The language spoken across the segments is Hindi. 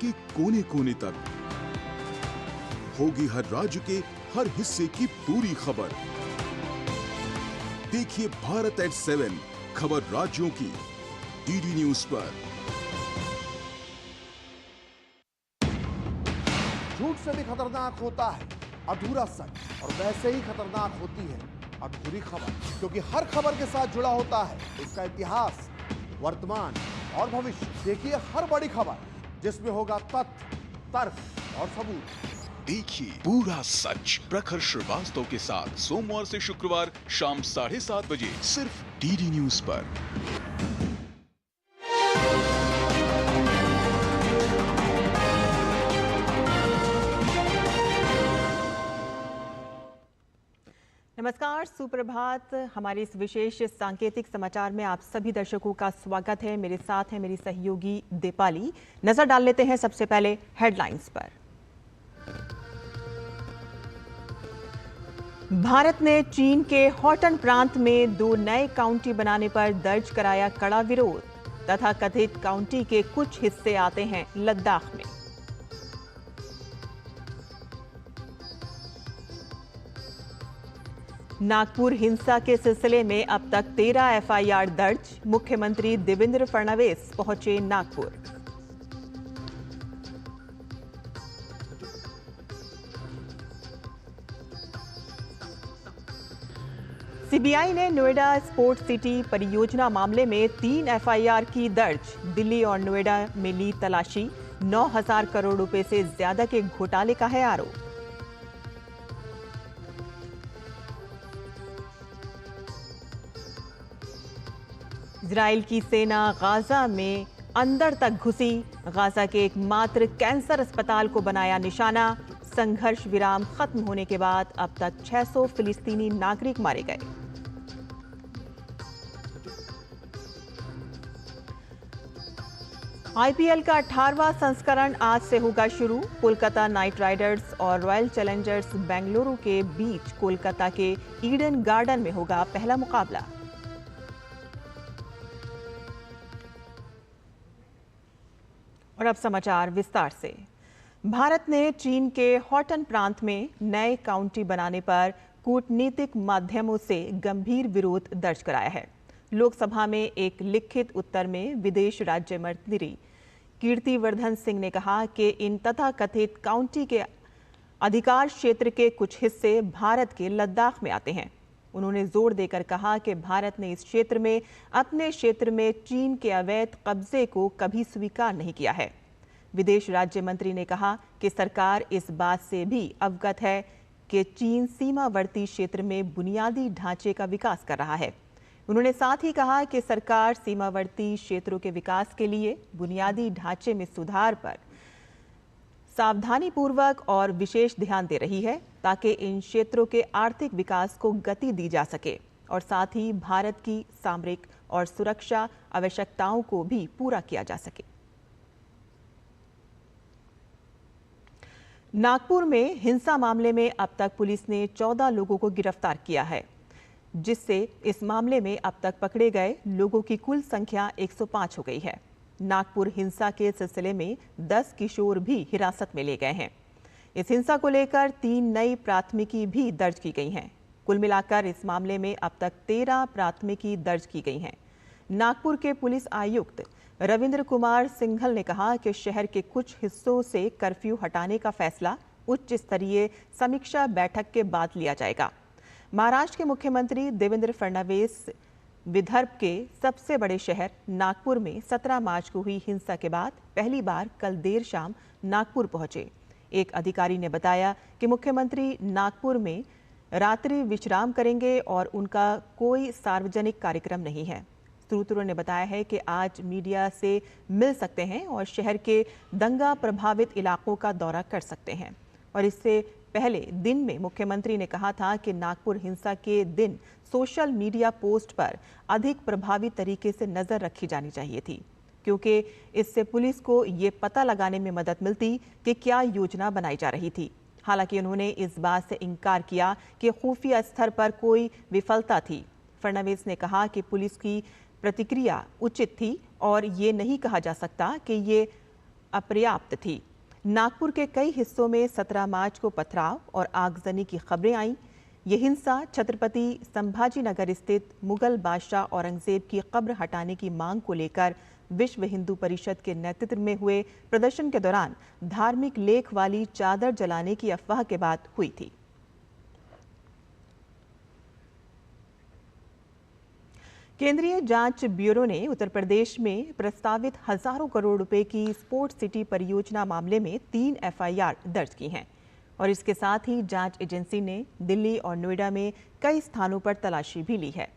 के कोने कोने तक होगी हर राज्य के हर हिस्से की पूरी खबर। देखिए भारत एट 7 खबर राज्यों की डीडी न्यूज पर। झूठ से भी खतरनाक होता है अधूरा सच, और वैसे ही खतरनाक होती है अधूरी खबर, क्योंकि हर खबर के साथ जुड़ा होता है उसका इतिहास, वर्तमान और भविष्य। देखिए हर बड़ी खबर जिसमें होगा तथ्य, तर्क और सबूत। देखिए पूरा सच प्रखर श्रीवास्तव के साथ सोमवार से शुक्रवार शाम 7:30 बजे सिर्फ डीडी न्यूज पर। नमस्कार, सुप्रभात। हमारे इस विशेष सांकेतिक समाचार में आप सभी दर्शकों का स्वागत है। मेरे साथ है मेरी सहयोगी दीपाली। नजर डाल लेते हैं सबसे पहले हेडलाइंस पर। भारत ने चीन के हॉटन प्रांत में 2 नए काउंटी बनाने पर दर्ज कराया कड़ा विरोध। तथा कथित काउंटी के कुछ हिस्से आते हैं लद्दाख में। नागपुर हिंसा के सिलसिले में अब तक 13 एफआईआर दर्ज। मुख्यमंत्री देवेंद्र फडणवीस पहुंचे नागपुर। सीबीआई ने नोएडा स्पोर्ट्स सिटी परियोजना मामले में 3 एफआईआर की दर्ज। दिल्ली और नोएडा में ली तलाशी। 9,000 करोड़ रुपए से ज्यादा के घोटाले का है आरोप। इजराइल की सेना गाजा में अंदर तक घुसी। गाजा के एकमात्र कैंसर अस्पताल को बनाया निशाना। संघर्ष विराम खत्म होने के बाद अब तक 600 फिलिस्तीनी नागरिक मारे गए। आईपीएल का 18वां संस्करण आज से होगा शुरू। कोलकाता नाइट राइडर्स और रॉयल चैलेंजर्स बेंगलुरु के बीच कोलकाता के ईडन गार्डन में होगा पहला मुकाबला। और अब समाचार विस्तार से। भारत ने चीन के हॉटन प्रांत में नए काउंटी बनाने पर कूटनीतिक माध्यमों से गंभीर विरोध दर्ज कराया है। लोकसभा में एक लिखित उत्तर में विदेश राज्य मंत्री कीर्तिवर्धन सिंह ने कहा कि इन तथाकथित काउंटी के अधिकार क्षेत्र के कुछ हिस्से भारत के लद्दाख में आते हैं। उन्होंने जोर देकर कहा कि भारत ने इस क्षेत्र में अपने क्षेत्र में चीन के अवैध कब्जे को कभी स्वीकार नहीं किया है। विदेश राज्य मंत्री ने कहा कि सरकार इस बात से भी अवगत है कि चीन सीमावर्ती क्षेत्र में बुनियादी ढांचे का विकास कर रहा है। उन्होंने साथ ही कहा कि सरकार सीमावर्ती क्षेत्रों के विकास के लिए बुनियादी ढांचे में सुधार पर सावधानीपूर्वक और विशेष ध्यान दे रही है ताकि इन क्षेत्रों के आर्थिक विकास को गति दी जा सके और साथ ही भारत की सामरिक और सुरक्षा आवश्यकताओं को भी पूरा किया जा सके। नागपुर में हिंसा मामले में अब तक पुलिस ने 14 लोगों को गिरफ्तार किया है, जिससे इस मामले में अब तक पकड़े गए लोगों की कुल संख्या 105 हो गई है। नागपुर हिंसा के सिलसिले में 10 किशोर भी हिरासत में ले गए हैं। इस हिंसा को लेकर 3 नई प्राथमिकी भी दर्ज की गई हैं। कुल मिलाकर इस मामले में अब तक 13 प्राथमिकी दर्ज की गई हैं। नागपुर के पुलिस आयुक्त रविंद्र कुमार सिंघल ने कहा कि शहर के कुछ हिस्सों से कर्फ्यू हटाने का फैसला उच्च स्तरीय समीक्षा बैठक के बाद लिया जाएगा। महाराष्ट्र के मुख्यमंत्री देवेंद्र फडणवीस विदर्भ के सबसे बड़े शहर नागपुर में 17 मार्च को हुई हिंसा के बाद पहली बार कल देर शाम नागपुर पहुंचे। एक अधिकारी ने बताया कि मुख्यमंत्री नागपुर में रात्रि विश्राम करेंगे और उनका कोई सार्वजनिक कार्यक्रम नहीं है। सूत्रों ने बताया है कि आज मीडिया से मिल सकते हैं और शहर के दंगा प्रभावित इलाकों का दौरा कर सकते हैं। और इससे पहले दिन में मुख्यमंत्री ने कहा था कि नागपुर हिंसा के दिन सोशल मीडिया पोस्ट पर अधिक प्रभावी तरीके से नजर रखी जानी चाहिए थी, क्योंकि इससे पुलिस को ये पता लगाने में मदद मिलती कि क्या योजना बनाई जा रही थी। हालांकि उन्होंने इस बात से इनकार किया कि खुफिया स्तर पर कोई विफलता थी। फडणवीस ने कहा कि पुलिस की प्रतिक्रिया उचित थी और ये नहीं कहा जा सकता कि ये अपर्याप्त थी। नागपुर के कई हिस्सों में 17 मार्च को पथराव और आगजनी की खबरें आईं। ये हिंसा छत्रपति संभाजीनगर स्थित मुगल बादशाह औरंगजेब की कब्र हटाने की मांग को लेकर विश्व हिंदू परिषद के नेतृत्व में हुए प्रदर्शन के दौरान धार्मिक लेख वाली चादर जलाने की अफवाह के बाद हुई थी। केंद्रीय जांच ब्यूरो ने उत्तर प्रदेश में प्रस्तावित हजारों करोड़ रुपए की स्पोर्ट्स सिटी परियोजना मामले में 3 एफआईआर दर्ज की हैं और इसके साथ ही जांच एजेंसी ने दिल्ली और नोएडा में कई स्थानों पर तलाशी भी ली है।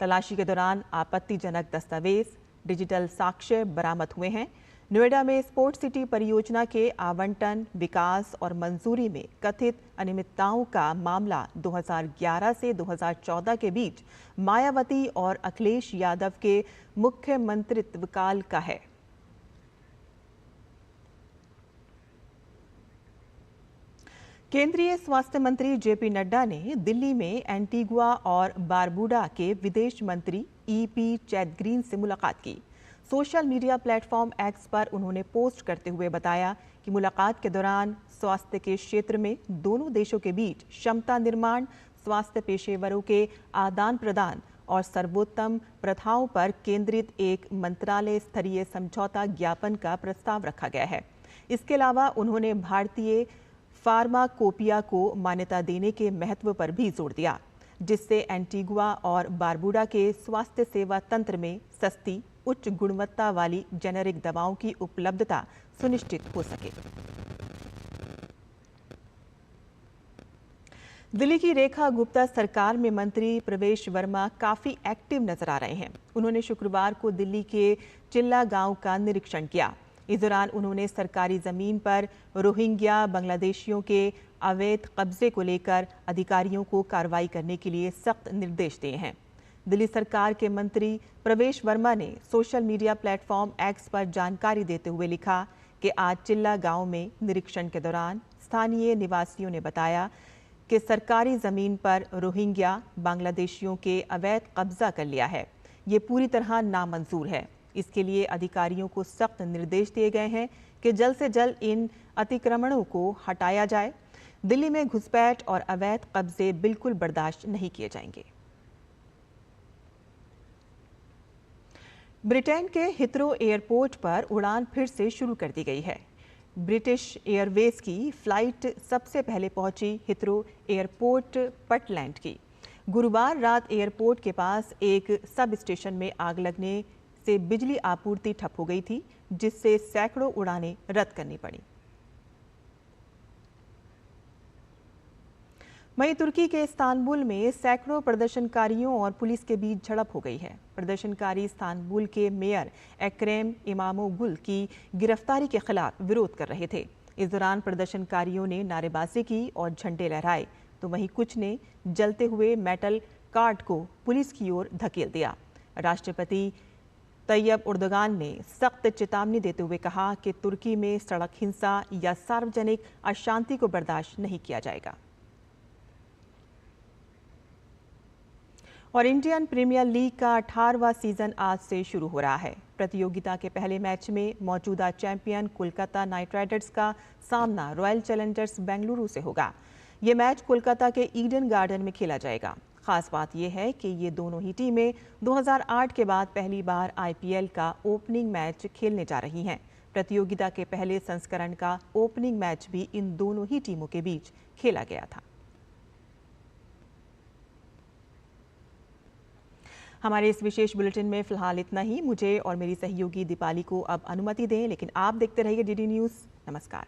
तलाशी के दौरान आपत्तिजनक दस्तावेज, डिजिटल साक्ष्य बरामद हुए हैं। नोएडा में स्पोर्ट्स सिटी परियोजना के आवंटन, विकास और मंजूरी में कथित अनियमितताओं का मामला 2011 से 2014 के बीच मायावती और अखिलेश यादव के मुख्यमंत्रित्व काल का है। केंद्रीय स्वास्थ्य मंत्री जेपी नड्डा ने दिल्ली में एंटीगुआ और बारबुडा के विदेश मंत्री ईपी चैदग्रीन से मुलाकात की। सोशल मीडिया प्लेटफॉर्म एक्स पर उन्होंने पोस्ट करते हुए बताया कि मुलाकात के दौरान स्वास्थ्य के क्षेत्र में दोनों देशों के बीच क्षमता निर्माण, स्वास्थ्य पेशेवरों के आदान प्रदान और सर्वोत्तम प्रथाओं पर केंद्रित एक मंत्रालय स्तरीय समझौता ज्ञापन का प्रस्ताव रखा गया है। इसके अलावा उन्होंने भारतीय फार्माकोपिया को मान्यता देने के महत्व पर भी जोर दिया, जिससे एंटीगुआ और बारबुडा के स्वास्थ्य सेवा तंत्र में सस्ती, उच्च गुणवत्ता वाली जेनेरिक दवाओं की उपलब्धता सुनिश्चित हो सके। दिल्ली की रेखा गुप्ता सरकार में मंत्री प्रवेश वर्मा काफी एक्टिव नजर आ रहे हैं। उन्होंने शुक्रवार को दिल्ली के चिल्ला गांव का निरीक्षण किया। इस दौरान उन्होंने सरकारी जमीन पर रोहिंग्या बांग्लादेशियों के अवैध कब्जे को लेकर अधिकारियों को कार्रवाई करने के लिए सख्त निर्देश दिए हैं। दिल्ली सरकार के मंत्री प्रवेश वर्मा ने सोशल मीडिया प्लेटफॉर्म एक्स पर जानकारी देते हुए लिखा कि आज चिल्ला गांव में निरीक्षण के दौरान स्थानीय निवासियों ने बताया कि सरकारी जमीन पर रोहिंग्या बांग्लादेशियों के अवैध कब्जा कर लिया है। ये पूरी तरह नामंजूर है। इसके लिए अधिकारियों को सख्त निर्देश दिए गए हैं कि जल्द से जल्द इन अतिक्रमणों को हटाया जाए। दिल्ली में घुसपैठ और अवैध कब्जे बिल्कुल बर्दाश्त नहीं किए जाएंगे। ब्रिटेन के हिथरो एयरपोर्ट पर उड़ान फिर से शुरू कर दी गई है। ब्रिटिश एयरवेज की फ्लाइट सबसे पहले पहुंची हिथरो एयरपोर्ट पटलैंड की। गुरुवार रात एयरपोर्ट के पास एक सब स्टेशन में आग लगने से बिजली आपूर्ति ठप हो गई थी, जिससे सैकड़ों उड़ानें रद्द करनी पड़ी। वहीं तुर्की के इस्तांबुल में सैकड़ों प्रदर्शनकारियों और पुलिस के बीच झड़प हो गई है। प्रदर्शनकारी इस्तांबुल के मेयर एक्रम इमामोगुल की गिरफ्तारी के खिलाफ विरोध कर रहे थे। इस दौरान प्रदर्शनकारियों ने नारेबाजी की और झंडे लहराए, तो वहीं कुछ ने जलते हुए मेटल कार्ड को पुलिस की ओर धकेल दिया। राष्ट्रपति तैयब उर्दगान ने सख्त चेतावनी देते हुए कहा कि तुर्की में सड़क हिंसा या सार्वजनिक अशांति को बर्दाश्त नहीं किया जाएगा। और इंडियन प्रीमियर लीग का 18वां सीजन आज से शुरू हो रहा है। प्रतियोगिता के पहले मैच में मौजूदा चैंपियन कोलकाता नाइट राइडर्स का सामना रॉयल चैलेंजर्स बेंगलुरु से होगा। ये मैच कोलकाता के ईडन गार्डन में खेला जाएगा। खास बात यह है कि ये दोनों ही टीमें 2008 के बाद पहली बार आईपीएल का ओपनिंग मैच खेलने जा रही हैं। प्रतियोगिता के पहले संस्करण का ओपनिंग मैच भी इन दोनों ही टीमों के बीच खेला गया था। हमारे इस विशेष बुलेटिन में फिलहाल इतना ही। मुझे और मेरी सहयोगी दीपाली को अब अनुमति दें, लेकिन आप देखते रहिए डीडी न्यूज़। नमस्कार।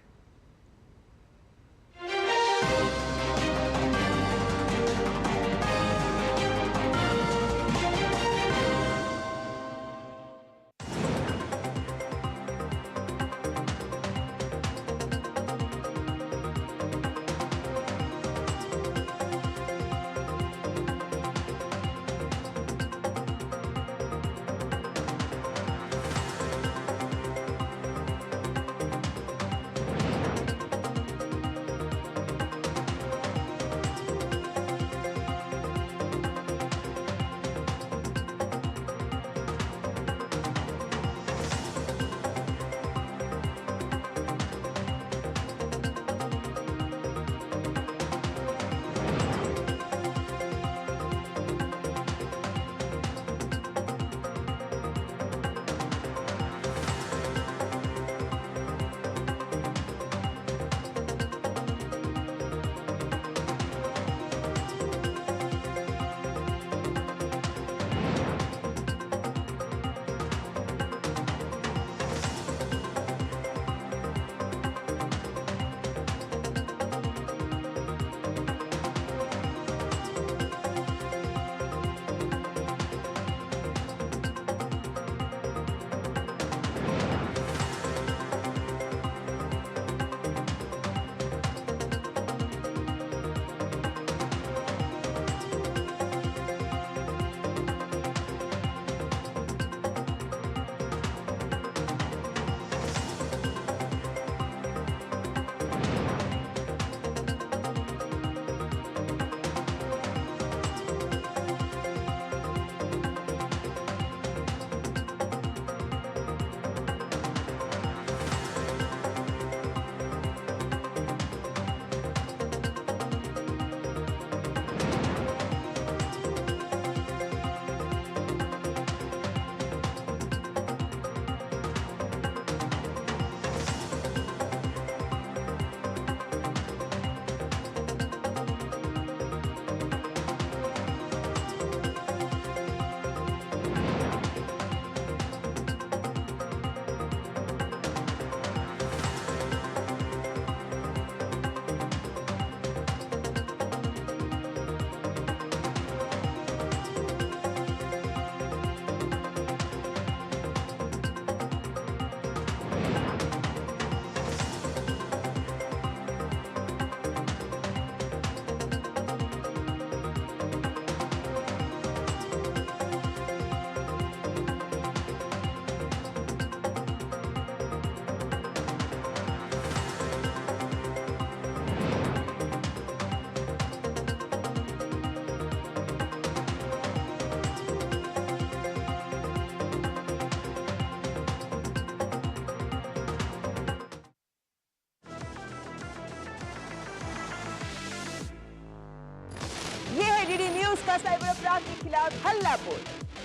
बढ़ता साइबर अपराध के खिलाफ हल्ला बोल,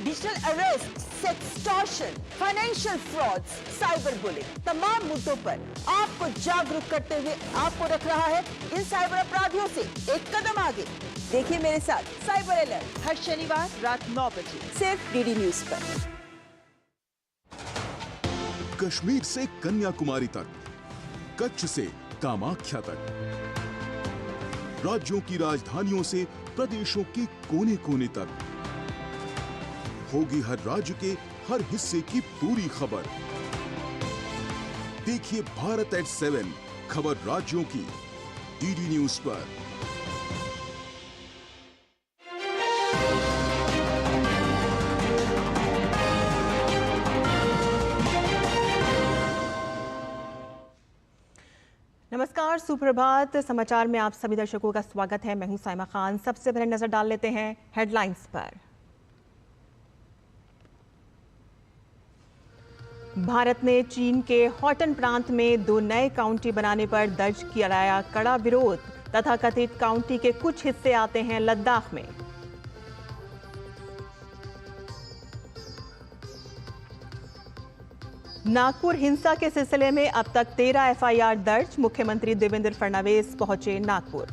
digital arrest, sextortion, financial frauds, cyber bullying, तमाम मुद्दों पर आपको जागरूक करते हुए आपको रख रहा है इन साइबर अपराधियों से एक कदम आगे। देखिए मेरे साथ साइबर अलर्ट हर शनिवार रात 9 बजे सिर्फ डीडी न्यूज पर। कश्मीर से कन्याकुमारी तक, कच्छ से कामाख्या तक, राज्यों की राजधानियों से प्रदेशों के कोने कोने तक, होगी हर राज्य के हर हिस्से की पूरी खबर। देखिए भारत एट 7 खबर राज्यों की डीडी न्यूज पर। नमस्कार, सुप्रभात। समाचार में आप सभी दर्शकों का स्वागत है। मैं हूं साइमा खान। सबसे पहले नजर डाल लेते हैं हेडलाइंस पर। भारत ने चीन के हॉटन प्रांत में 2 नए काउंटी बनाने पर दर्ज किया कड़ा विरोध। तथाकथित काउंटी के कुछ हिस्से आते हैं लद्दाख में। नागपुर हिंसा के सिलसिले में अब तक 13 एफआईआर दर्ज। मुख्यमंत्री देवेंद्र फडणवीस पहुंचे नागपुर।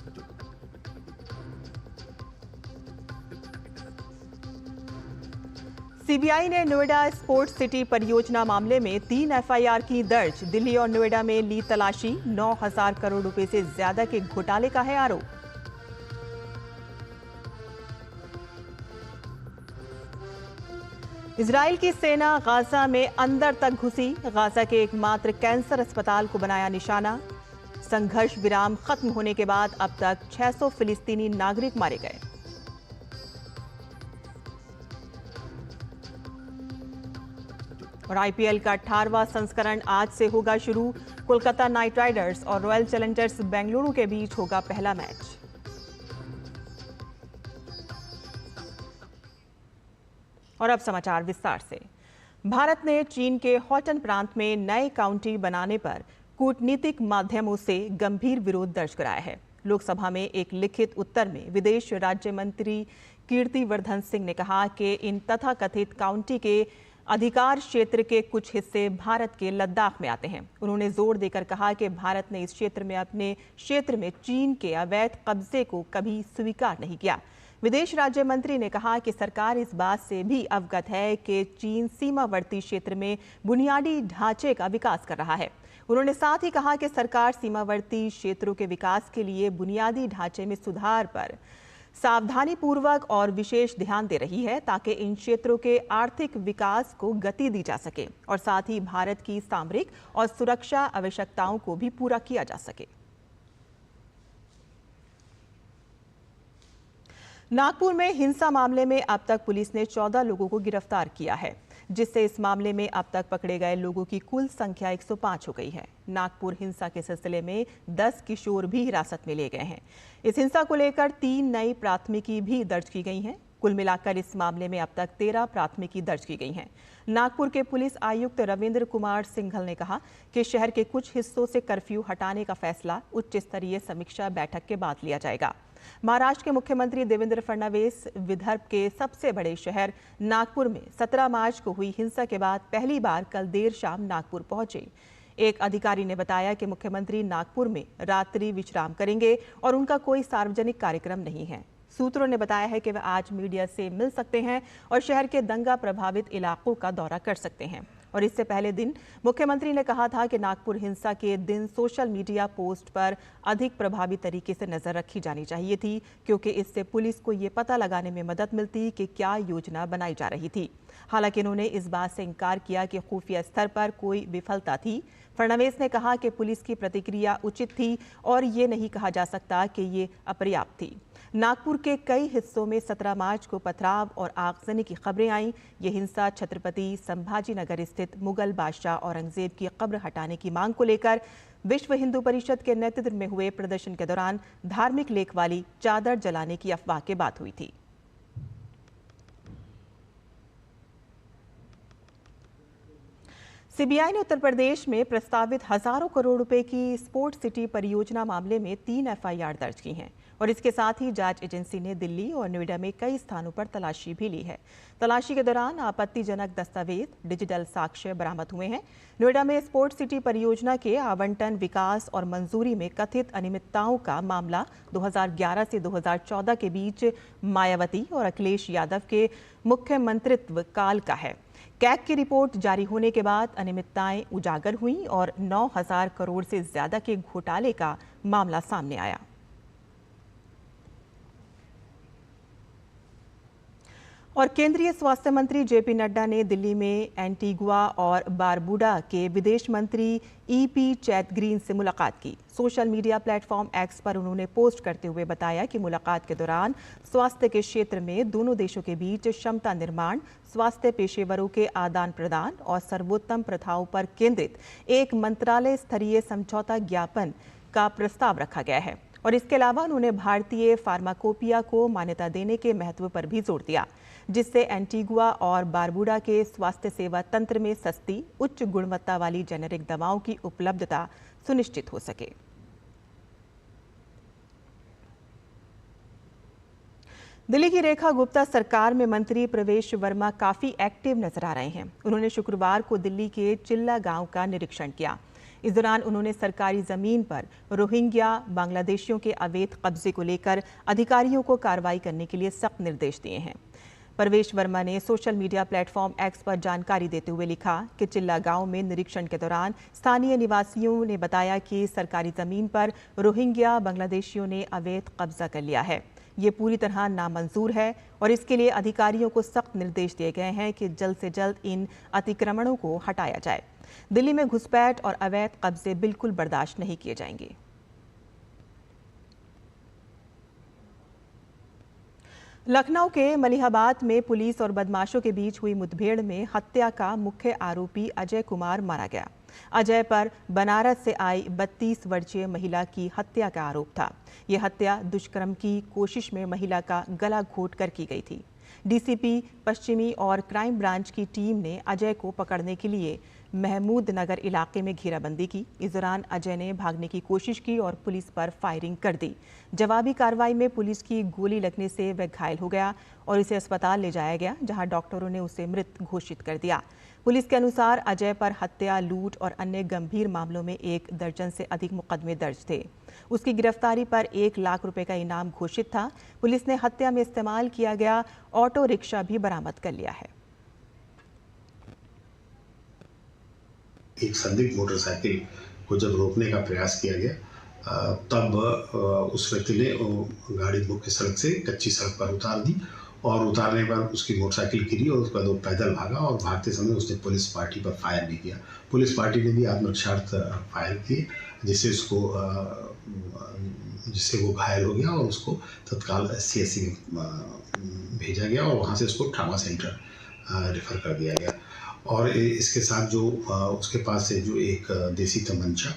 सीबीआई ने नोएडा स्पोर्ट्स सिटी परियोजना मामले में 3 एफआईआर की दर्ज। दिल्ली और नोएडा में ली तलाशी। 9,000 करोड़ रुपए से ज्यादा के घोटाले का है आरोप। इजराइल की सेना गाजा में अंदर तक घुसी। गाजा के एकमात्र कैंसर अस्पताल को बनाया निशाना। संघर्ष विराम खत्म होने के बाद अब तक 600 फिलिस्तीनी नागरिक मारे गए। और आईपीएल का 18वां संस्करण आज से होगा शुरू। कोलकाता नाइट राइडर्स और रॉयल चैलेंजर्स बेंगलुरु के बीच होगा पहला मैच। और अब समाचार विस्तार से। भारत ने चीन के हॉटन प्रांत में नए काउंटी बनाने पर कूटनीतिक माध्यमों से गंभीर विरोध दर्ज कराया है। लोकसभा में एक लिखित उत्तर में विदेश राज्य मंत्री कीर्तिवर्धन सिंह ने कहा कि इन तथाकथित काउंटी के अधिकार क्षेत्र के कुछ हिस्से भारत के लद्दाख में आते हैं। उन्होंने जोर देकर कहा कि भारत ने इस क्षेत्र में अपने क्षेत्र में चीन के अवैध कब्जे को कभी स्वीकार नहीं किया। विदेश राज्य मंत्री ने कहा कि सरकार इस बात से भी अवगत है कि चीन सीमावर्ती क्षेत्र में बुनियादी ढांचे का विकास कर रहा है। उन्होंने साथ ही कहा कि सरकार सीमावर्ती क्षेत्रों के विकास के लिए बुनियादी ढांचे में सुधार पर सावधानीपूर्वक और विशेष ध्यान दे रही है ताकि इन क्षेत्रों के आर्थिक विकास को गति दी जा सके और साथ ही भारत की सामरिक और सुरक्षा आवश्यकताओं को भी पूरा किया जा सके। नागपुर में हिंसा मामले में अब तक पुलिस ने 14 लोगों को गिरफ्तार किया है, जिससे इस मामले में अब तक पकड़े गए लोगों की कुल संख्या 105 हो गई है। नागपुर हिंसा के सिलसिले में 10 किशोर भी हिरासत में लिए गए हैं। इस हिंसा को लेकर 3 नई प्राथमिकी भी दर्ज की गई हैं। कुल मिलाकर इस मामले में अब तक 13 प्राथमिकी दर्ज की गई हैं। नागपुर के पुलिस आयुक्त रविंद्र कुमार सिंघल ने कहा कि शहर के कुछ हिस्सों से कर्फ्यू हटाने का फैसला उच्च स्तरीय समीक्षा बैठक के बाद लिया जाएगा। महाराष्ट्र के मुख्यमंत्री देवेंद्र फडणवीस विदर्भ के सबसे बड़े शहर नागपुर में 17 मार्च को हुई हिंसा के बाद पहली बार कल देर शाम नागपुर पहुंचे। एक अधिकारी ने बताया कि मुख्यमंत्री नागपुर में रात्रि विश्राम करेंगे और उनका कोई सार्वजनिक कार्यक्रम नहीं है। सूत्रों ने बताया है कि वे आज मीडिया से मिल सकते हैं और शहर के दंगा प्रभावित इलाकों का दौरा कर सकते हैं। और इससे पहले दिन मुख्यमंत्री ने कहा था कि नागपुर हिंसा के दिन सोशल मीडिया पोस्ट पर अधिक प्रभावी तरीके से नजर रखी जानी चाहिए थी, क्योंकि इससे पुलिस को ये पता लगाने में मदद मिलती कि क्या योजना बनाई जा रही थी। हालांकि उन्होंने इस बात से इनकार किया कि खुफिया स्तर पर कोई विफलता थी। फडणवीस ने कहा कि पुलिस की प्रतिक्रिया उचित थी और ये नहीं कहा जा सकता कि ये अपर्याप्त थी। नागपुर के कई हिस्सों में 17 मार्च को पथराव और आगजनी की खबरें आईं। ये हिंसा छत्रपति संभाजीनगर स्थित मुगल बादशाह औरंगजेब की कब्र हटाने की मांग को लेकर विश्व हिंदू परिषद के नेतृत्व में हुए प्रदर्शन के दौरान धार्मिक लेख वाली चादर जलाने की अफवाह के बाद हुई थी। सीबीआई ने उत्तर प्रदेश में प्रस्तावित हजारों करोड़ रुपए की स्पोर्ट सिटी परियोजना मामले में 3 एफआईआर दर्ज की हैं और इसके साथ ही जांच एजेंसी ने दिल्ली और नोएडा में कई स्थानों पर तलाशी भी ली है। तलाशी के दौरान आपत्तिजनक दस्तावेज, डिजिटल साक्ष्य बरामद हुए हैं। नोएडा में स्पोर्ट सिटी परियोजना के आवंटन, विकास और मंजूरी में कथित अनियमितताओं का मामला 2011 से 2014 के बीच मायावती और अखिलेश यादव के मुख्यमंत्रित्व काल का है। कैग की रिपोर्ट जारी होने के बाद अनियमितताएं उजागर हुई और 9,000 करोड़ से ज्यादा के घोटाले का मामला सामने आया। और केंद्रीय स्वास्थ्य मंत्री जेपी नड्डा ने दिल्ली में एंटीगुआ और बारबुडा के विदेश मंत्री ईपी चैतग्रीन से मुलाकात की। सोशल मीडिया प्लेटफॉर्म एक्स पर उन्होंने पोस्ट करते हुए बताया कि मुलाकात के दौरान स्वास्थ्य के क्षेत्र में दोनों देशों के बीच क्षमता निर्माण, स्वास्थ्य पेशेवरों के आदान प्रदान और सर्वोत्तम प्रथाओं पर केंद्रित एक मंत्रालय स्तरीय समझौता ज्ञापन का प्रस्ताव रखा गया है। और इसके अलावा उन्होंने भारतीय फार्माकोपिया को मान्यता देने के महत्व पर भी जोर दिया, जिससे एंटीगुआ और बारबुडा के स्वास्थ्य सेवा तंत्र में सस्ती, उच्च गुणवत्ता वाली जेनेरिक दवाओं की उपलब्धता सुनिश्चित हो सके। दिल्ली की रेखा गुप्ता सरकार में मंत्री प्रवेश वर्मा काफी एक्टिव नजर आ रहे हैं। उन्होंने शुक्रवार को दिल्ली के चिल्ला गांव का निरीक्षण किया। इस दौरान उन्होंने सरकारी जमीन पर रोहिंग्या बांग्लादेशियों के अवैध कब्जे को लेकर अधिकारियों को कार्रवाई करने के लिए सख्त निर्देश दिए हैं। प्रवेश वर्मा ने सोशल मीडिया प्लेटफॉर्म एक्स पर जानकारी देते हुए लिखा कि चिल्ला गांव में निरीक्षण के दौरान स्थानीय निवासियों ने बताया कि सरकारी जमीन पर रोहिंग्या बांग्लादेशियों ने अवैध कब्जा कर लिया है। ये पूरी तरह नामंजूर है और इसके लिए अधिकारियों को सख्त निर्देश दिए गए हैं कि जल्द से जल्द इन अतिक्रमणों को हटाया जाए। दिल्ली में घुसपैठ और अवैध कब्जे बिल्कुल बर्दाश्त नहीं किए जाएंगे। लखनऊ के मलिहाबाद में पुलिस और बदमाशों के बीच हुई मुठभेड़ में हत्या का मुख्य आरोपी अजय कुमार मारा गया। अजय पर बनारस से आई 32 वर्षीय महिला की हत्या का आरोप था। यह हत्या दुष्कर्म की कोशिश में महिला का गला घोंटकर की गई थी। डीसीपी पश्चिमी और क्राइम ब्रांच की टीम ने अजय को पकड़ने के लिए महमूद नगर इलाके में घेराबंदी की। इस दौरान अजय ने भागने की कोशिश की और पुलिस पर फायरिंग कर दी। जवाबी कार्रवाई में पुलिस की गोली लगने से वह घायल हो गया और इसे अस्पताल ले जाया गया, जहां डॉक्टरों ने उसे मृत घोषित कर दिया। पुलिस के अनुसार अजय पर हत्या, लूट और अन्य गंभीर मामलों में 1 दर्जन से अधिक मुकदमे दर्ज थे। उसकी गिरफ्तारी पर 1 लाख रुपए का इनाम घोषित था। पुलिस ने हत्या में इस्तेमाल किया गया ऑटो रिक्शा भी बरामद कर लिया है। एक संदिग्ध मोटरसाइकिल को जब रोकने का प्रयास किया गया तब उस व्यक्ति ने गाड़ी मुख्य सड़क से कच्ची सड़क पर उतार दी और उतारने पर उसकी मोटरसाइकिल गिरी और उसके बाद वो पैदल भागा और भागते समय उसने पुलिस पार्टी पर फायर भी किया। पुलिस पार्टी ने भी आत्मरक्षार्थ फायर किए जिससे वो घायल हो गया और उसको तत्काल CSC में भेजा गया और वहाँ से उसको ट्रामा सेंटर रेफर कर दिया गया। और इसके साथ जो उसके पास से जो एक देसी तमंचा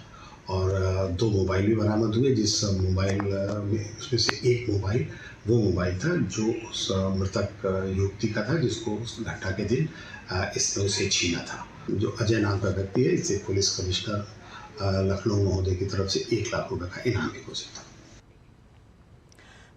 और 2 मोबाइल भी बरामद हुए, जिस मोबाइल में उसमें से एक मोबाइल वो मोबाइल था जो उस मृतक युवती का था, जिसको उस घटना के दिन इसने उसे छीना था। जो अजय नाम का व्यक्ति है, इसे पुलिस कमिश्नर लखनऊ महोदय की तरफ से 1 लाख रुपए का इनाम भी घोषित था।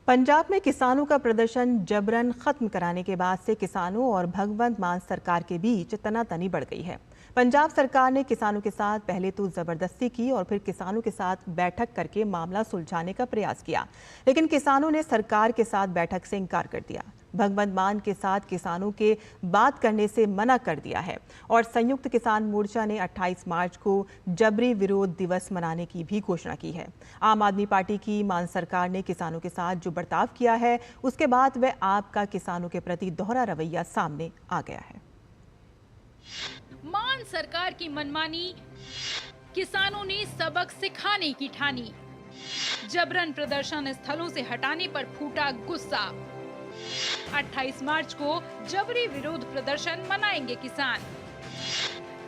पंजाब में किसानों का प्रदर्शन जबरन खत्म कराने के बाद से किसानों और भगवंत मान सरकार के बीच तनातनी बढ़ गई है। पंजाब सरकार ने किसानों के साथ पहले तो जबरदस्ती की और फिर किसानों के साथ बैठक करके मामला सुलझाने का प्रयास किया, लेकिन किसानों ने सरकार के साथ बैठक से इनकार कर दिया। भगवंत मान के साथ किसानों के बात करने से मना कर दिया है और संयुक्त किसान मोर्चा ने 28 मार्च को जबरी विरोध दिवस मनाने की भी घोषणा की है। आम आदमी पार्टी की मान सरकार ने किसानों के साथ जो बर्ताव किया है, उसके बाद वह आपका किसानों के प्रति दोहरा रवैया सामने आ गया है। मान सरकार की मनमानी, किसानों ने सबक सिखाने की ठानी। जबरन प्रदर्शन स्थलों से हटाने पर फूटा गुस्सा। 28 मार्च को जबरी विरोध प्रदर्शन मनाएंगे किसान।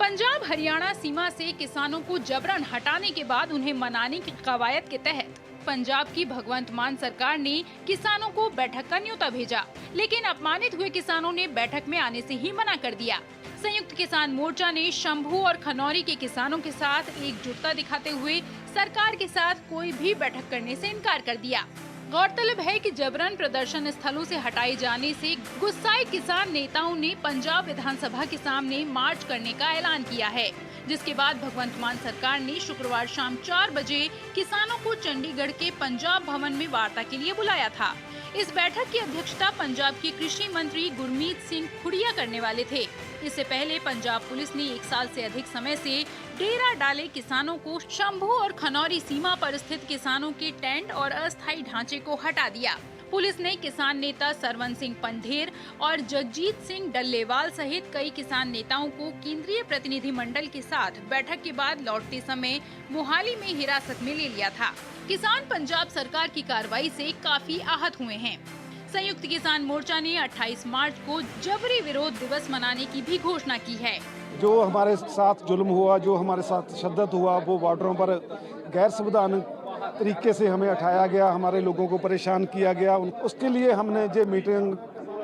पंजाब हरियाणा सीमा से किसानों को जबरन हटाने के बाद उन्हें मनाने की कवायद के तहत पंजाब की भगवंत मान सरकार ने किसानों को बैठक का न्योता भेजा, लेकिन अपमानित हुए किसानों ने बैठक में आने से ही मना कर दिया। संयुक्त किसान मोर्चा ने शंभू और खनौरी के किसानों के साथ एकजुटता दिखाते हुए सरकार के साथ कोई भी बैठक करने से इनकार कर दिया। गौरतलब है कि जबरन प्रदर्शन स्थलों से हटाए जाने से गुस्साए किसान नेताओं ने पंजाब विधानसभा के सामने मार्च करने का ऐलान किया है, जिसके बाद भगवंत मान सरकार ने शुक्रवार शाम 4 बजे किसानों को चंडीगढ़ के पंजाब भवन में वार्ता के लिए बुलाया था। इस बैठक की अध्यक्षता पंजाब के कृषि मंत्री गुरमीत सिंह खुड़िया करने वाले थे। इससे पहले पंजाब पुलिस ने 1 साल से अधिक समय से डेरा डाले किसानों को शंभू और खनौरी सीमा पर स्थित किसानों के टेंट और अस्थायी ढांचे को हटा दिया। पुलिस ने किसान नेता सरवन सिंह पंधेर और जगजीत सिंह डल्लेवाल सहित कई किसान नेताओं को केंद्रीय प्रतिनिधि मंडल के साथ बैठक के बाद लौटते समय मोहाली में हिरासत में ले लिया था। किसान पंजाब सरकार की कार्रवाई से काफी आहत हुए हैं। संयुक्त किसान मोर्चा ने 28 मार्च को जबरी विरोध दिवस मनाने की भी घोषणा की है। जो हमारे साथ जुल्म हुआ, जो हमारे साथ तशद्दुद हुआ, वो बॉर्डरों पर गैर संवैधानिक तरीके से हमें उठाया गया, हमारे लोगों को परेशान किया गया। उसके लिए हमने जो मीटिंग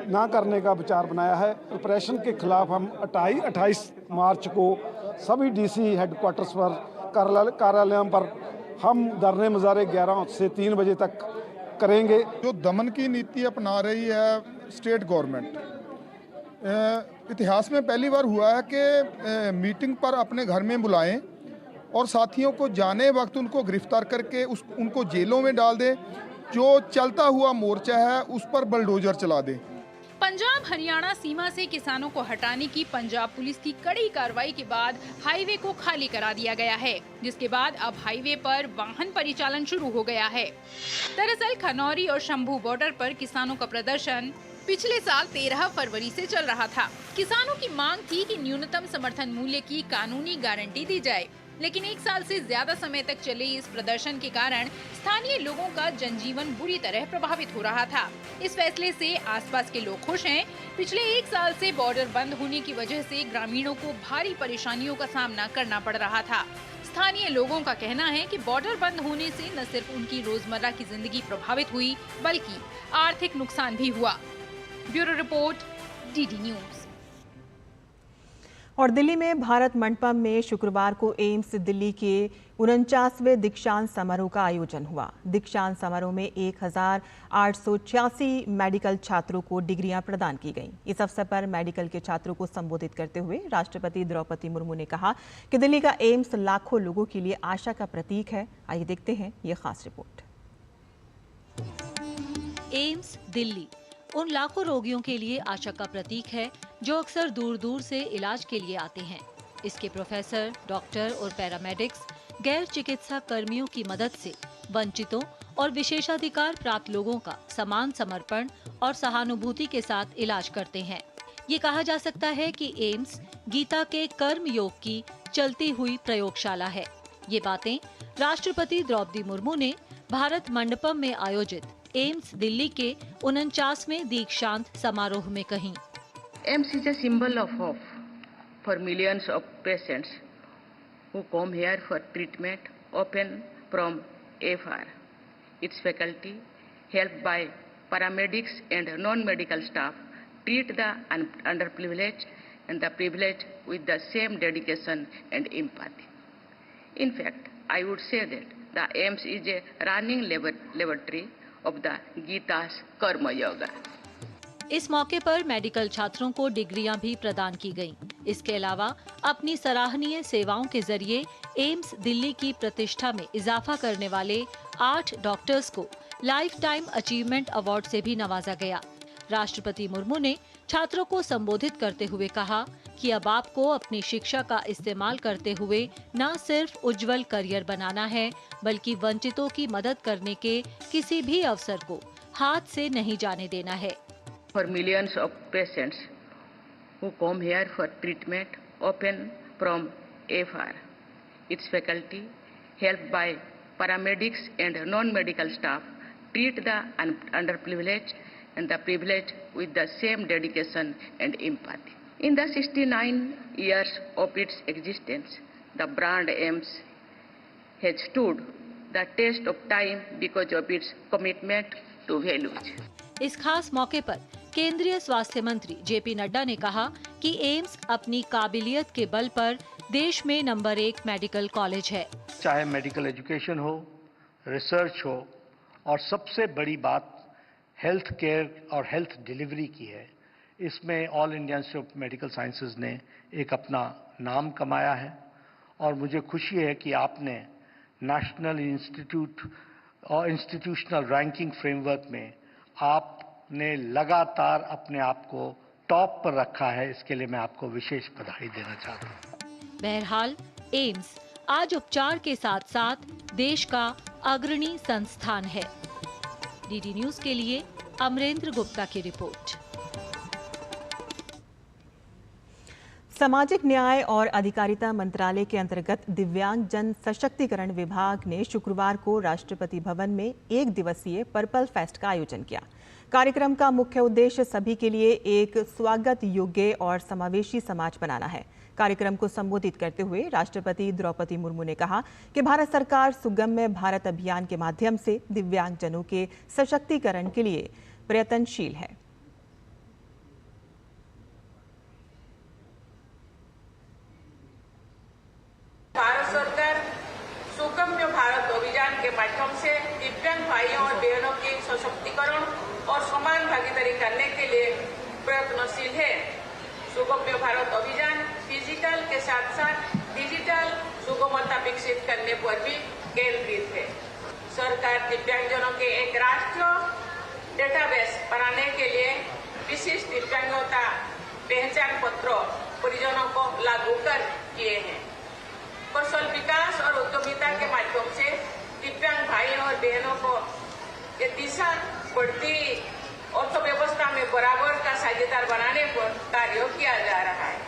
ना करने का विचार बनाया है। ऑपरेशन के खिलाफ हम 28 मार्च को सभी डीसी हेडक्वार्टर्स पर कार्यालयों पर हम धरने मुजाहरे 11 से 3 बजे तक करेंगे। जो दमन की नीति अपना रही है स्टेट गवर्नमेंट, इतिहास में पहली बार हुआ है कि मीटिंग पर अपने घर में बुलाएं और साथियों को जाने वक्त उनको गिरफ्तार करके उनको जेलों में डाल दें। जो चलता हुआ मोर्चा है उस पर बुलडोजर चला दें। पंजाब हरियाणा सीमा से किसानों को हटाने की पंजाब पुलिस की कड़ी कार्रवाई के बाद हाईवे को खाली करा दिया गया है, जिसके बाद अब हाईवे पर वाहन परिचालन शुरू हो गया है। दरअसल खनौरी और शंभू बॉर्डर पर किसानों का प्रदर्शन पिछले साल 13 फरवरी से चल रहा था। किसानों की मांग थी कि न्यूनतम समर्थन मूल्य की कानूनी गारंटी दी जाए, लेकिन 1 साल से ज्यादा समय तक चले इस प्रदर्शन के कारण स्थानीय लोगों का जनजीवन बुरी तरह प्रभावित हो रहा था। इस फैसले से आसपास के लोग खुश हैं। पिछले 1 साल से बॉर्डर बंद होने की वजह से ग्रामीणों को भारी परेशानियों का सामना करना पड़ रहा था। स्थानीय लोगों का कहना है कि बॉर्डर बंद होने से न सिर्फ उनकी रोजमर्रा की जिंदगी प्रभावित हुई, बल्कि आर्थिक नुकसान भी हुआ। Bureau report, DD news. और दिल्ली में भारत मंडपम में शुक्रवार को एम्स दिल्ली के 49वें दीक्षांत समारोह का आयोजन हुआ। दीक्षांत समारोह में 1886 मेडिकल छात्रों को डिग्रियां प्रदान की गईं। इस अवसर पर मेडिकल के छात्रों को संबोधित करते हुए राष्ट्रपति द्रौपदी मुर्मू ने कहा कि दिल्ली का एम्स लाखों लोगों के लिए आशा का प्रतीक है। आइए देखते हैं ये खास रिपोर्ट। एम्स दिल्ली उन लाखों रोगियों के लिए आशा का प्रतीक है जो अक्सर दूर दूर से इलाज के लिए आते हैं। इसके प्रोफेसर, डॉक्टर और पैरामेडिक्स गैर चिकित्सा कर्मियों की मदद से वंचितों और विशेषाधिकार प्राप्त लोगों का समान समर्पण और सहानुभूति के साथ इलाज करते हैं। ये कहा जा सकता है कि एम्स गीता के कर्म योग की चलती हुई प्रयोगशाला है। ये बातें राष्ट्रपति द्रौपदी मुर्मू ने भारत मंडपम में आयोजित एम्स दिल्ली के 49वें दीक्षांत समारोह में कही। AIIMS is a symbol of hope for millions of patients who come here for treatment, often from afar. Its faculty, helped by paramedics and non-medical staff, treat the underprivileged and the privileged with the same dedication and empathy. In fact, I would say that the AIIMS is a running laboratory of the Gita's Karma Yoga. इस मौके पर मेडिकल छात्रों को डिग्रियां भी प्रदान की गईं। इसके अलावा अपनी सराहनीय सेवाओं के जरिए एम्स दिल्ली की प्रतिष्ठा में इजाफा करने वाले 8 डॉक्टर्स को लाइफ टाइम अचीवमेंट अवार्ड से भी नवाजा गया। राष्ट्रपति मुर्मू ने छात्रों को संबोधित करते हुए कहा कि अब आपको अपनी शिक्षा का इस्तेमाल करते हुए न सिर्फ उज्जवल करियर बनाना है, बल्कि वंचितों की मदद करने के किसी भी अवसर को हाथ से नहीं जाने देना है। For millions of patients who come here for treatment, often from afar. Its faculty, helped by paramedics and non-medical staff, treat the underprivileged and the privileged with the same dedication and empathy. In the 69 years of its existence, the brand AIIMS has stood the test of time because of its commitment to values. इस खास मौके पर केंद्रीय स्वास्थ्य मंत्री जेपी नड्डा ने कहा कि एम्स अपनी काबिलियत के बल पर देश में नंबर 1 मेडिकल कॉलेज है। चाहे मेडिकल एजुकेशन हो, रिसर्च हो और सबसे बड़ी बात हेल्थ केयर और हेल्थ डिलीवरी की है। इसमें all India institute of medical sciences ने एक अपना नाम कमाया है और मुझे खुशी है कि आपने नेशनल इंस्टीट्यूट और इंस्टीट्यूशनल रैंकिंग फ्रेमवर्क में आपने लगातार अपने आप को टॉप पर रखा है। इसके लिए मैं आपको विशेष बधाई देना चाहता हूँ। बहरहाल एम्स आज उपचार के साथ साथ देश का अग्रणी संस्थान है। डीडी न्यूज के लिए अमरेंद्र गुप्ता की रिपोर्ट। सामाजिक न्याय और अधिकारिता मंत्रालय के अंतर्गत दिव्यांग जन सशक्तिकरण विभाग ने शुक्रवार को राष्ट्रपति भवन में 1 दिवसीय पर्पल फेस्ट का आयोजन किया। कार्यक्रम का मुख्य उद्देश्य सभी के लिए एक स्वागत योग्य और समावेशी समाज बनाना है। कार्यक्रम को संबोधित करते हुए राष्ट्रपति द्रौपदी मुर्मू ने कहा कि भारत सरकार सुगम्य भारत अभियान के माध्यम से दिव्यांगजनों के सशक्तिकरण के लिए प्रयत्नशील है। भारत सरकार सुगम्य भारत अभियान के माध्यम से दिव्यांग भाइयों और बहनों के सशक्तिकरण और समान भागीदारी करने के लिए प्रयत्नशील है। सुगम्य भारत अभियान फिजिकल के साथ साथ डिजिटल सुगमता विकसित करने पर भी केंद्रित है। सरकार दिव्यांगजनों के एक राष्ट्रीय डेटाबेस बनाने के लिए विशिष्ट दिव्यांगता पहचान पत्र परिजनों को लागू कर किए हैं। कौशल विकास और उद्यमिता के माध्यम से दिव्यांग भाई और बहनों को ये दिशा बढ़ती अर्थव्यवस्था में बराबर का साझेदार बनाने पर कार्य किया जा रहा है।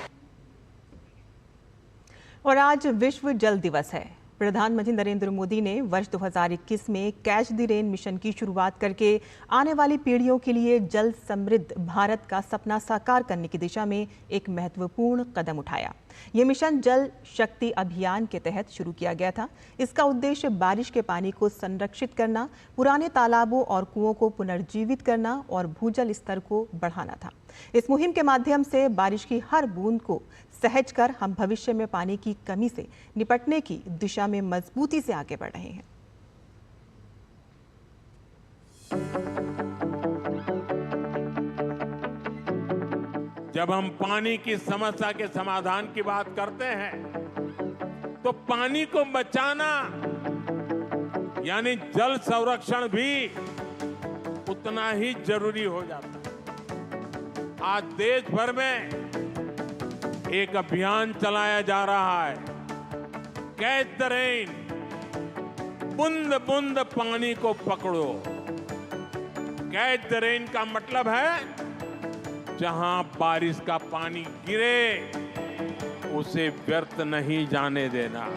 और आज विश्व जल दिवस है। प्रधानमंत्री नरेंद्र मोदी ने वर्ष 2021 में कैच द रेन मिशन की शुरुआत करके आने वाली पीढ़ियों के लिए जल समृद्ध भारत का सपना साकार करने की दिशा में एक महत्वपूर्ण कदम उठाया। ये मिशन जल शक्ति अभियान के तहत शुरू किया गया था। इसका उद्देश्य बारिश के पानी को संरक्षित करना, पुराने तालाबों और कुओं को पुनर्जीवित करना और भूजल स्तर को बढ़ाना था। इस मुहिम के माध्यम से बारिश की हर बूंद को सहज कर हम भविष्य में पानी की कमी से निपटने की दिशा में मजबूती से आगे बढ़ रहे हैं। जब हम पानी की समस्या के समाधान की बात करते हैं तो पानी को बचाना यानी जल संरक्षण भी उतना ही जरूरी हो जाता है। आज देश भर में एक अभियान चलाया जा रहा है, कैच द रेन, बूंद बूंद पानी को पकड़ो। कैच द रेन का मतलब है जहां बारिश का पानी गिरे उसे व्यर्थ नहीं जाने देना।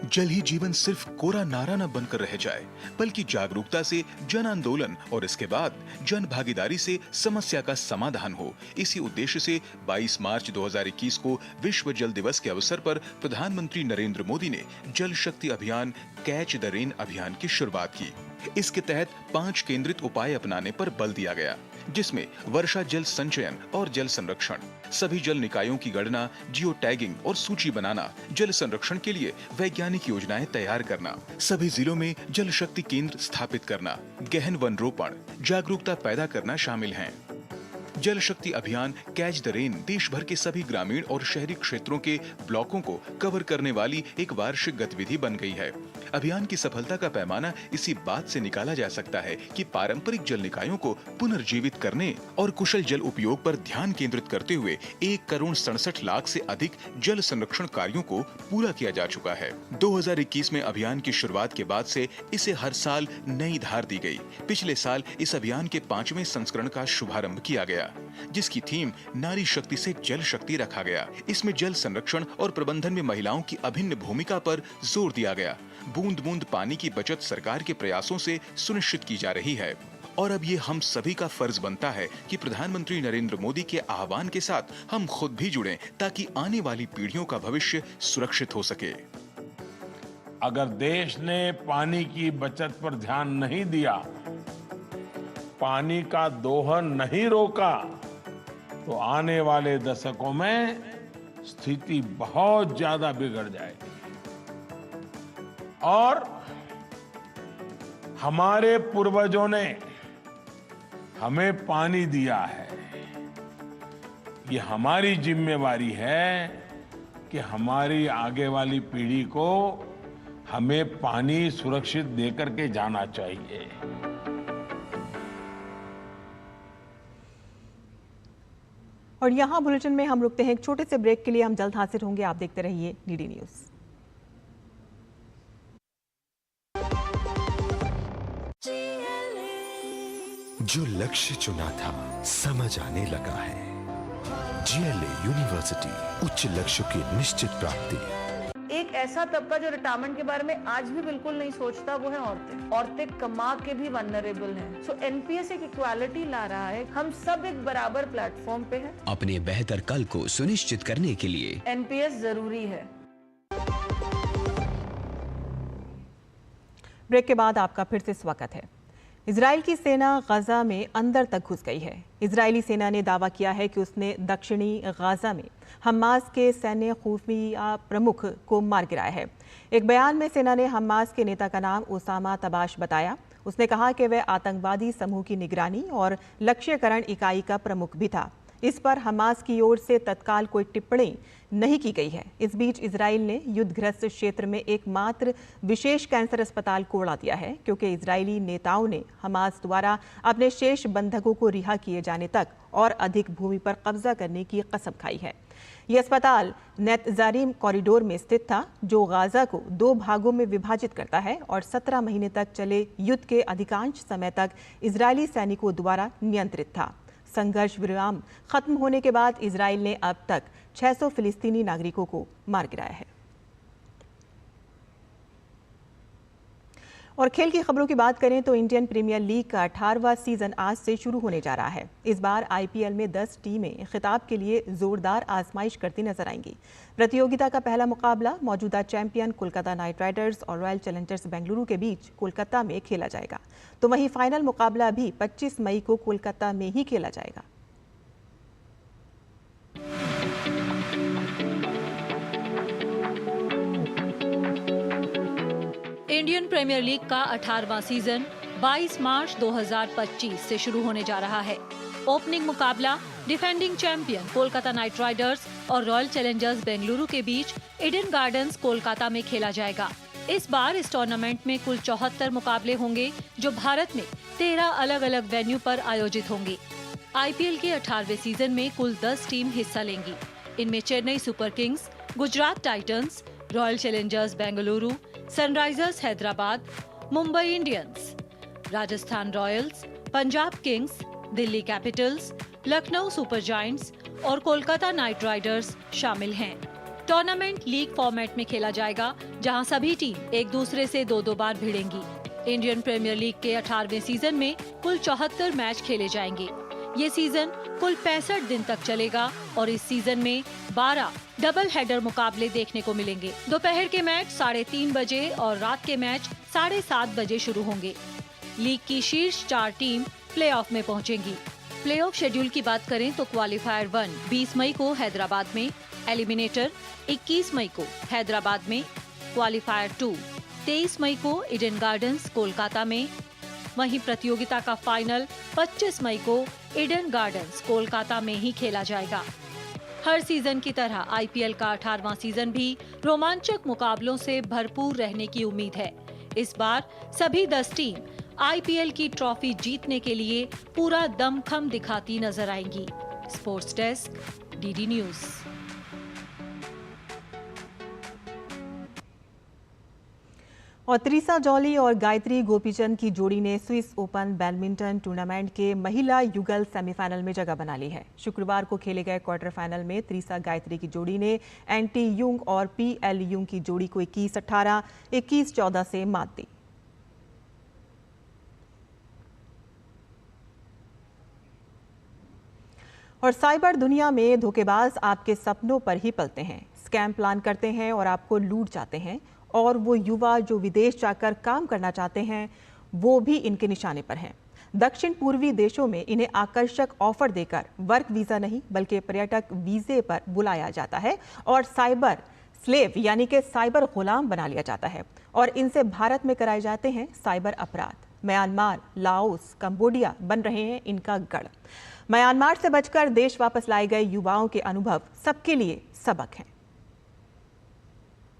जल ही जीवन सिर्फ कोरा नारा न बनकर रह जाए, बल्कि जागरूकता से जन आंदोलन और इसके बाद जन भागीदारी से समस्या का समाधान हो। इसी उद्देश्य से 22 मार्च 2021 को विश्व जल दिवस के अवसर पर प्रधानमंत्री नरेंद्र मोदी ने जल शक्ति अभियान कैच द रेन अभियान की शुरुआत की। इसके तहत 5 केंद्रित उपाय अपनाने पर बल दिया गया, जिसमें वर्षा जल संचयन और जल संरक्षण, सभी जल निकायों की गणना, जियो टैगिंग और सूची बनाना, जल संरक्षण के लिए वैज्ञानिक योजनाएं तैयार करना, सभी जिलों में जल शक्ति केंद्र स्थापित करना, गहन वन रोपण, जागरूकता पैदा करना शामिल हैं। जल शक्ति अभियान कैच द रेन देश भर के सभी ग्रामीण और शहरी क्षेत्रों के ब्लॉकों को कवर करने वाली एक वार्षिक गतिविधि बन गई है। अभियान की सफलता का पैमाना इसी बात से निकाला जा सकता है कि पारंपरिक जल निकायों को पुनर्जीवित करने और कुशल जल उपयोग पर ध्यान केंद्रित करते हुए 1,67,00,000 से अधिक जल संरक्षण कार्यों को पूरा किया जा चुका है। 2021 में अभियान की शुरुआत के बाद से इसे हर साल नई धार दी गई। पिछले साल इस अभियान के 5वें संस्करण का शुभारंभ किया गया, जिसकी थीम नारी शक्ति से जल शक्ति रखा गया। इसमें जल संरक्षण और प्रबंधन में महिलाओं की अभिन्न भूमिका पर जोर दिया गया। बूंद बूंद पानी की बचत सरकार के प्रयासों से सुनिश्चित की जा रही है और अब ये हम सभी का फर्ज बनता है कि प्रधानमंत्री नरेंद्र मोदी के आह्वान के साथ हम खुद भी जुड़ें ताकि आने वाली पीढ़ियों का भविष्य सुरक्षित हो सके। अगर देश ने पानी की बचत पर ध्यान नहीं दिया, पानी का दोहन नहीं रोका तो आने वाले दशकों में स्थिति बहुत ज्यादा बिगड़ जाएगी। और हमारे पूर्वजों ने हमें पानी दिया है, ये हमारी जिम्मेवारी है कि हमारी आगे वाली पीढ़ी को हमें पानी सुरक्षित देकर के जाना चाहिए। और यहाँ बुलेटिन में हम रुकते हैं एक छोटे से ब्रेक के लिए। हम जल्द हाजिर होंगे, आप देखते रहिए डीडी न्यूज़। जो लक्ष्य चुना था समझ आने लगा है। जीएलए यूनिवर्सिटी, उच्च लक्ष्य की निश्चित प्राप्ति। एक ऐसा तबका जो रिटायरमेंट के बारे में आज भी बिल्कुल नहीं सोचता, वो है औरतें। औरतें कमा के भी वनरेबल हैं। सो एनपीएस एक इक्वालिटी ला रहा है, हम सब एक बराबर प्लेटफॉर्म पे हैं। अपने बेहतर कल को सुनिश्चित करने के लिए एनपीएस जरूरी है। ब्रेक के बाद आपका फिर से स्वागत है। इजराइल की सेना गाजा में अंदर तक घुस गई है। इजरायली सेना ने दावा किया है कि उसने दक्षिणी गाजा में हमास के सैन्य खुफिया प्रमुख को मार गिराया है। एक बयान में सेना ने हमास के नेता का नाम ओसामा तबाश बताया। उसने कहा कि वह आतंकवादी समूह की निगरानी और लक्ष्यकरण इकाई का प्रमुख भी था। इस पर हमास की ओर से तत्काल कोई टिप्पणी नहीं की गई है। इस बीच इजराइल ने युद्धग्रस्त क्षेत्र में एकमात्र विशेष कैंसर अस्पताल को उड़ा दिया है, क्योंकि इजरायली नेताओं ने हमास द्वारा अपने शेष बंधकों को रिहा किए जाने तक और अधिक भूमि पर कब्जा करने की कसम खाई है। यह अस्पताल नेतजारिम कॉरिडोर में स्थित था, जो गाजा को 2 भागों में विभाजित करता है और 17 महीने तक चले युद्ध के अधिकांश समय तक इजरायली सैनिकों द्वारा नियंत्रित था। संघर्ष विराम खत्म होने के बाद इजराइल ने अब तक 600 फिलिस्तीनी नागरिकों को मार गिराया है। और खेल की खबरों की बात करें तो इंडियन प्रीमियर लीग का 18वां सीजन आज से शुरू होने जा रहा है। इस बार आईपीएल में 10 टीमें खिताब के लिए जोरदार आजमाइश करती नजर आएंगी। प्रतियोगिता का पहला मुकाबला मौजूदा चैंपियन कोलकाता नाइट राइडर्स और रॉयल चैलेंजर्स बेंगलुरु के बीच कोलकाता में खेला जाएगा। तो वहीं फाइनल मुकाबला भी 25 मई को कोलकाता में ही खेला जाएगा। इंडियन प्रीमियर लीग का 18वां सीजन 22 मार्च 2025 से शुरू होने जा रहा है। ओपनिंग मुकाबला defending champion Kolkata night Riders और रॉयल चैलेंजर्स बेंगलुरु के बीच ईडन गार्डन्स कोलकाता में खेला जाएगा। इस बार इस टूर्नामेंट में कुल 74 मुकाबले होंगे, जो भारत में 13 अलग अलग वेन्यू पर आयोजित होंगे। आईपीएल के 18वें सीजन में कुल 10 टीम हिस्सा लेंगी। इनमें Chennai super Kings, Gujarat Titans, royal Challengers Bengaluru, Sunrisers Hyderabad, Mumbai Indians, Rajasthan Royals, Punjab Kings, Delhi Capitals, Lucknow super giants और कोलकाता नाइट राइडर्स शामिल हैं। टूर्नामेंट लीग फॉर्मेट में खेला जाएगा, जहां सभी टीम एक दूसरे से 2-2 बार भिड़ेंगी। इंडियन प्रीमियर लीग के 18वें सीजन में कुल 74 मैच खेले जाएंगे। ये सीजन कुल 65 दिन तक चलेगा और इस सीजन में 12 डबल हेडर मुकाबले देखने को मिलेंगे। दोपहर के मैच 3:30 बजे और रात के मैच 7:30 बजे शुरू होंगे। लीग की शीर्ष 4 टीम प्लेऑफ में पहुंचेंगी। प्लेऑफ शेड्यूल की बात करें तो क्वालिफायर 1 20 मई को हैदराबाद में, एलिमिनेटर 21 मई को हैदराबाद में, क्वालिफायर 2 23 मई को ईडन गार्डन्स कोलकाता में, वहीं प्रतियोगिता का फाइनल 25 मई को ईडन गार्डन्स कोलकाता में ही खेला जाएगा। हर सीजन की तरह आईपीएल का 18वां सीजन भी रोमांचक मुकाबलों से भरपूर रहने की उम्मीद है। इस बार सभी 10 टीम आईपीएल की ट्रॉफी जीतने के लिए पूरा दमखम दिखाती नजर आएंगी। Sports desk, DD news. और त्रिसा जॉली और गायत्री गोपीचंद की जोड़ी ने स्विस ओपन बैडमिंटन टूर्नामेंट के महिला युगल सेमीफाइनल में जगह बना ली है। शुक्रवार को खेले गए क्वार्टर फाइनल में त्रिसा गायत्री की जोड़ी ने एनटी युंग और पीएल युंग की जोड़ी को 21-18, 21-14 से मात दी। और साइबर दुनिया में धोखेबाज आपके सपनों पर ही पलते हैं, स्कैम प्लान करते हैं और आपको लूट जाते हैं। और वो युवा जो विदेश जाकर काम करना चाहते हैं, वो भी इनके निशाने पर हैं। दक्षिण पूर्वी देशों में इन्हें आकर्षक ऑफर देकर वर्क वीजा नहीं बल्कि पर्यटक वीजे पर बुलाया जाता है और साइबर स्लेव यानी कि साइबर गुलाम बना लिया जाता है और इनसे भारत में कराए जाते हैं साइबर अपराध। म्यांमार, लाओस, कंबोडिया बन रहे हैं इनका गढ़। म्यांमार से बचकर देश वापस लाए गए युवाओं के अनुभव सबके लिए सबक हैं।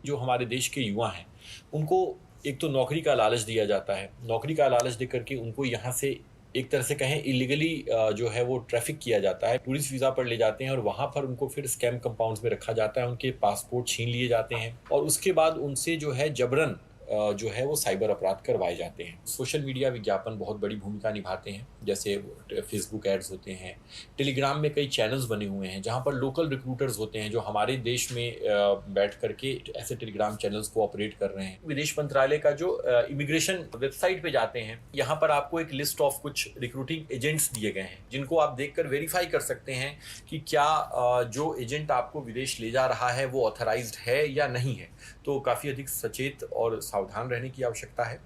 जो हमारे देश के युवा हैं उनको एक तो नौकरी का लालच दिया जाता है, नौकरी का लालच देकर के उनको यहाँ से एक तरह से कहें इलीगली जो है वो ट्रैफिक किया जाता है, टूरिस्ट वीज़ा पर ले जाते हैं और वहाँ पर उनको फिर स्कैम कंपाउंड्स में रखा जाता है, उनके पासपोर्ट छीन लिए जाते हैं और उसके बाद उनसे जो है जबरन जो है वो साइबर अपराध करवाए जाते हैं। सोशल मीडिया विज्ञापन बहुत बड़ी भूमिका निभाते हैं, जैसे फेसबुक एड्स होते हैं, टेलीग्राम में कई चैनल्स बने हुए हैं जहां पर लोकल रिक्रूटर्स होते हैं जो हमारे देश में बैठ करके ऐसे टेलीग्राम चैनल्स को ऑपरेट कर रहे हैं। विदेश मंत्रालय का जो इमिग्रेशन वेबसाइट पे जाते हैं, यहाँ पर आपको एक लिस्ट ऑफ कुछ रिक्रूटिंग एजेंट्स दिए गए हैं जिनको आप देखकर वेरीफाई कर सकते हैं कि क्या जो एजेंट आपको विदेश ले जा रहा है वो ऑथराइज्ड है या नहीं है। तो काफ़ी अधिक सचेत और सावधान रहने की आवश्यकता है।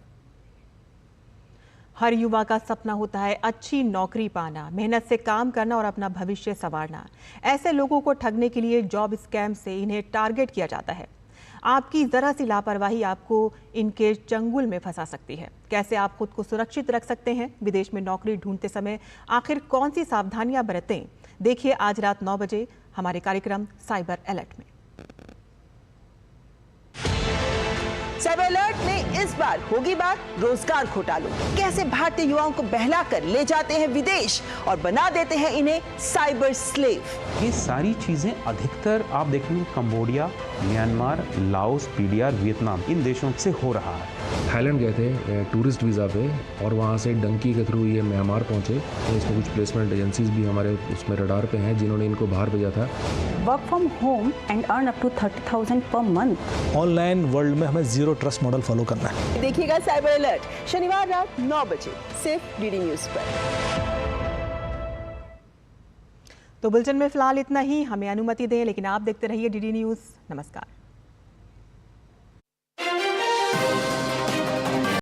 हर युवा का सपना होता है अच्छी नौकरी पाना, मेहनत से काम करना और अपना भविष्य संवारना। ऐसे लोगों को ठगने के लिए जॉब स्कैम से इन्हें टारगेट किया जाता है। आपकी जरा सी लापरवाही आपको इनके चंगुल में फंसा सकती है। कैसे आप खुद को सुरक्षित रख सकते हैं? विदेश में नौकरी ढूंढते समय आखिर कौन सी सावधानियां बरतें? देखिए आज रात 9 बजे हमारे कार्यक्रम साइबर अलर्ट में। साइबर अलर्ट में इस बार होगी बात रोजगार घोटालों। कैसे भारतीय युवाओं को बहलाकर ले जाते हैं विदेश और बना देते हैं इन्हें साइबर स्लेव। ये सारी चीजें अधिकतर आप देखेंगे Cambodia, Myanmar, Laos, PDR, Vietnam इन देशों से हो रहा है। थाईलैंड गए थे टूरिस्ट वीज़ा पे और वहाँ से डंकी के थ्रू ये म्यांमार पहुँचे। तो इसमें कुछ प्लेसमेंट एजेंसीज भी हमारे उसमें रडार पे हैं जिन्होंने इनको बाहर भेजा था। Work from home and earn up to 30,000 per month. Online world में हमें जीरो ट्रस्ट मॉडल फॉलो करना है। देखिएगा साइबर अलर्ट शनिवार रात 9 बजे सिर्फ डीडी न्यूज पर। तो बुलेटिन में फिलहाल इतना ही। हमें अनुमति दें, लेकिन आप देखते रहिए डीडी न्यूज। नमस्कार।